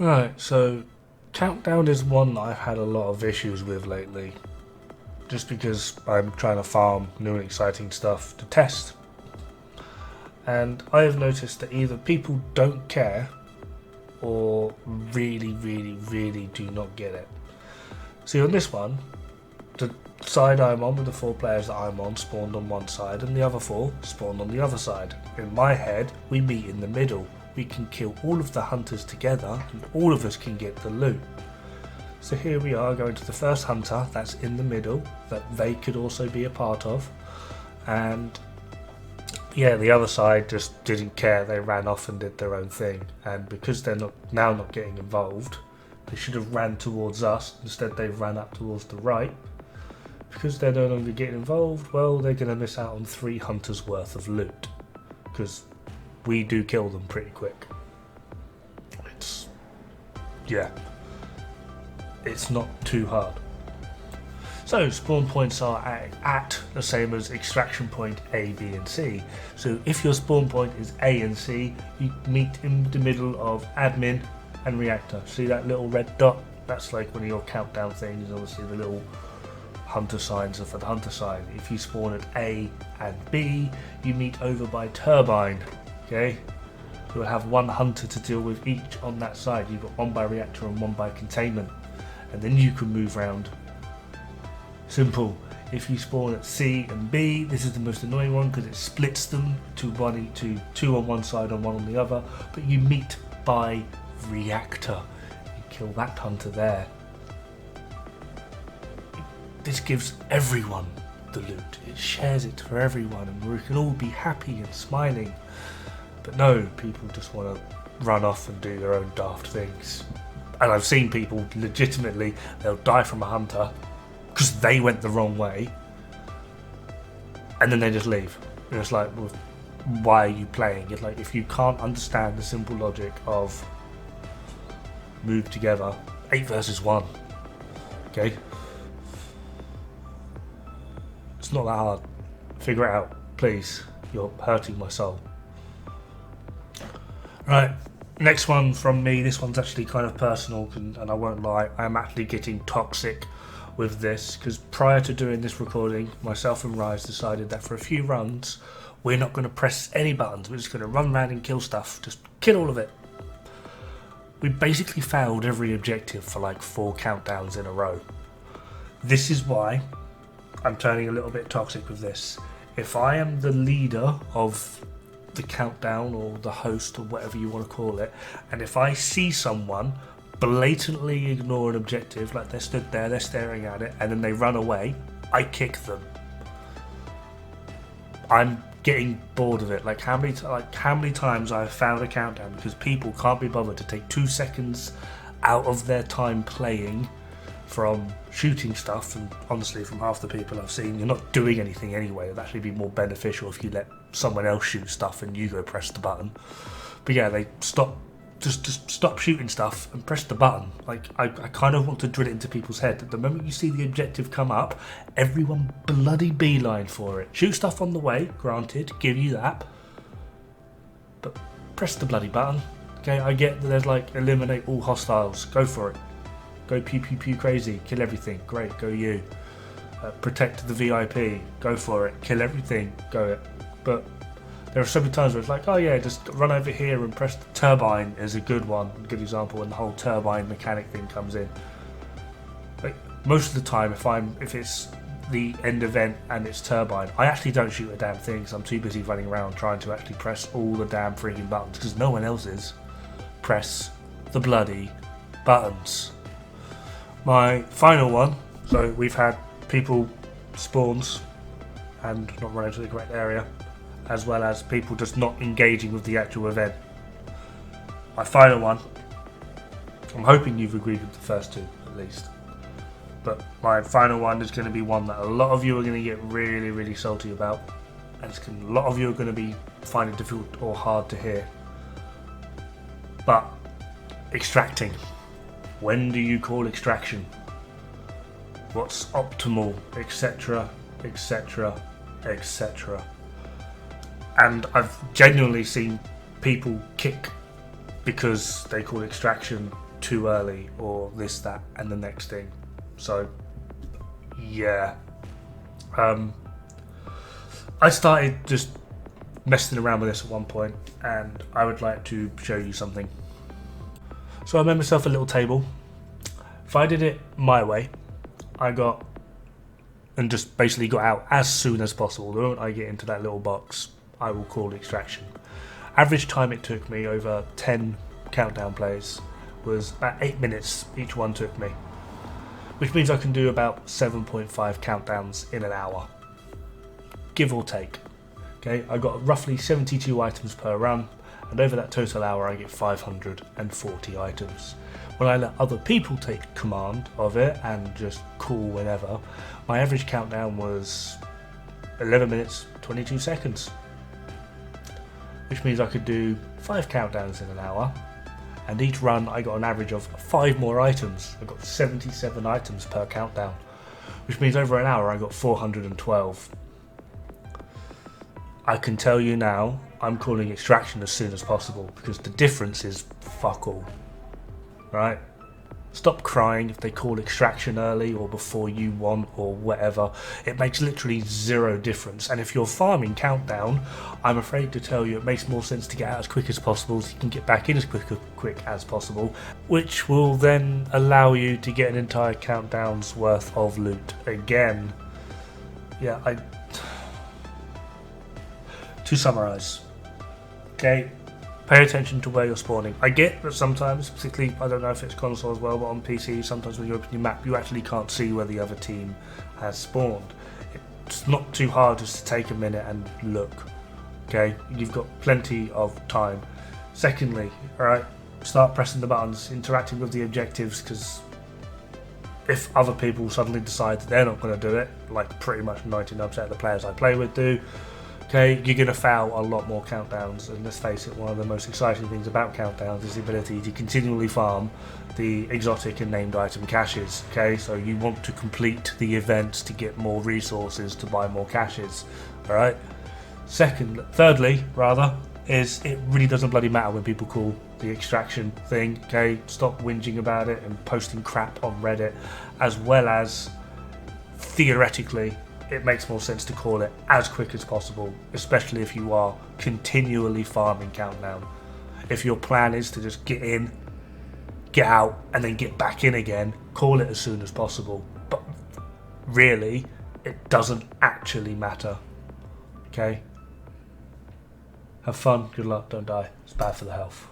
Right, so Countdown is one that I've had a lot of issues with lately. Just because I'm trying to farm new and exciting stuff to test. And I have noticed that either people don't care or really do not get it. See, on this one, the side I'm on with the 4 players that I'm on spawned on one side and the other 4 spawned on the other side. In my head, we meet in the middle. We can kill all of the hunters together and all of us can get the loot. So here we are going to the first hunter that's in the middle that they could also be a part of, and yeah, the other side just didn't care. They ran off and did their own thing, and because they're not getting involved, they should have ran towards us. Instead they ran up towards the right. Because they're no longer getting involved, well, they're going to miss out on 3 hunters worth of loot, because we do kill them pretty quick. It's not too hard. So spawn points are at the same as extraction point A, B and C. So if your spawn point is A and C, you meet in the middle of admin and reactor. See that little red dot? That's like one of your countdown things, obviously the little hunter signs are for the hunter side. If you spawn at A and B, you meet over by turbine. Okay? You'll have 1 hunter to deal with each on that side. You've got 1 by reactor and 1 by containment. And then you can move around. Simple. If you spawn at C and B, this is the most annoying one because it splits them to 2 on one side and 1 on the other. But you meet by reactor. You kill that hunter there. This gives everyone the loot. It shares it for everyone and we can all be happy and smiling. But no, people just want to run off and do their own daft things. And I've seen people legitimately, they'll die from a hunter because they went the wrong way and then they just leave. And it's like, well, why are you playing? It's like, if you can't understand the simple logic of move together, 8 versus 1, okay? It's not that hard. Figure it out, please. You're hurting my soul. Right, next one from me. This one's actually kind of personal, and I won't lie, I'm actually getting toxic with this because prior to doing this recording, myself and Rise decided that for a few runs, we're not going to press any buttons. We're just going to run around and kill stuff. Just kill all of it. We basically failed every objective for like 4 countdowns in a row. This is why I'm turning a little bit toxic with this. If I am the leader of the countdown or the host or whatever you want to call it, and if I see someone blatantly ignore an objective, like they're stood there, they're staring at it, and then they run away, I kick them. I'm getting bored of it. Like how many times I've found a countdown because people can't be bothered to take 2 seconds out of their time playing from shooting stuff, and honestly from half the people I've seen, you're not doing anything anyway. It'd actually be more beneficial if you let someone else shoot stuff and you go press the button. But yeah, they just stop shooting stuff and press the button. Like I kind of want to drill it into people's head that the moment you see the objective come up, everyone bloody beeline for it. Shoot stuff on the way, granted, give you that, but press the bloody button. Okay, I get that there's like eliminate all hostiles, go for it. Go pew pew pew crazy, kill everything, great, go you. Protect the VIP, go for it, kill everything, go it. But there are so many times where it's like, oh yeah, just run over here and press the turbine is a good one, a good example, when the whole turbine mechanic thing comes in. Like most of the time, if it's the end event and it's turbine, I actually don't shoot a damn thing because I'm too busy running around trying to actually press all the damn freaking buttons because no one else is. Press the bloody buttons. My final one, so we've had people spawns and not running to the correct area, as well as people just not engaging with the actual event. My final one, I'm hoping you've agreed with the first 2 at least, but my final one is going to be one that a lot of you are going to get really salty about, and a lot of you are going to be finding difficult or hard to hear. But extracting. When do you call extraction? What's optimal, etc, etc, etc. And I've genuinely seen people kick because they call extraction too early or this, that, and the next thing. So, yeah. I started just messing around with this at one point, and I would like to show you something. So I made myself a little table. If I did it my way, and just basically got out as soon as possible. The moment I get into that little box, I will call extraction. Average time it took me over 10 countdown plays was about 8 minutes each one took me, which means I can do about 7.5 countdowns in an hour, give or take. Okay, I got roughly 72 items per run, and over that total hour I get 540 items. When I let other people take command of it and just call whenever, my average countdown was 11 minutes 22 seconds, which means I could do 5 countdowns in an hour, and each run I got an average of 5 more items. I got 77 items per countdown, which means over an hour I got 412. I can tell you now, I'm calling extraction as soon as possible because the difference is fuck all. Right? Stop crying if they call extraction early or before you want or whatever. It makes literally zero difference. And if you're farming countdown, I'm afraid to tell you it makes more sense to get out as quick as possible so you can get back in as quick as possible, which will then allow you to get an entire countdown's worth of loot again. Yeah, to summarise, okay, pay attention to where you're spawning. I get that sometimes, particularly, I don't know if it's console as well, but on PC, sometimes when you open your map, you actually can't see where the other team has spawned. It's not too hard just to take a minute and look, okay? You've got plenty of time. Secondly, alright, start pressing the buttons, interacting with the objectives, because if other people suddenly decide that they're not going to do it, like pretty much 99% of the players I play with do, okay, you're going to foul a lot more countdowns, and let's face it, one of the most exciting things about countdowns is the ability to continually farm the exotic and named item caches, okay, so you want to complete the events to get more resources to buy more caches, alright. Thirdly, is it really doesn't bloody matter when people call the extraction thing, okay, stop whinging about it and posting crap on Reddit, as well as, theoretically, it makes more sense to call it as quick as possible, especially if you are continually farming countdown. If your plan is to just get in, get out, and then get back in again, call it as soon as possible. But really, it doesn't actually matter. Okay? Have fun, good luck, don't die. It's bad for the health.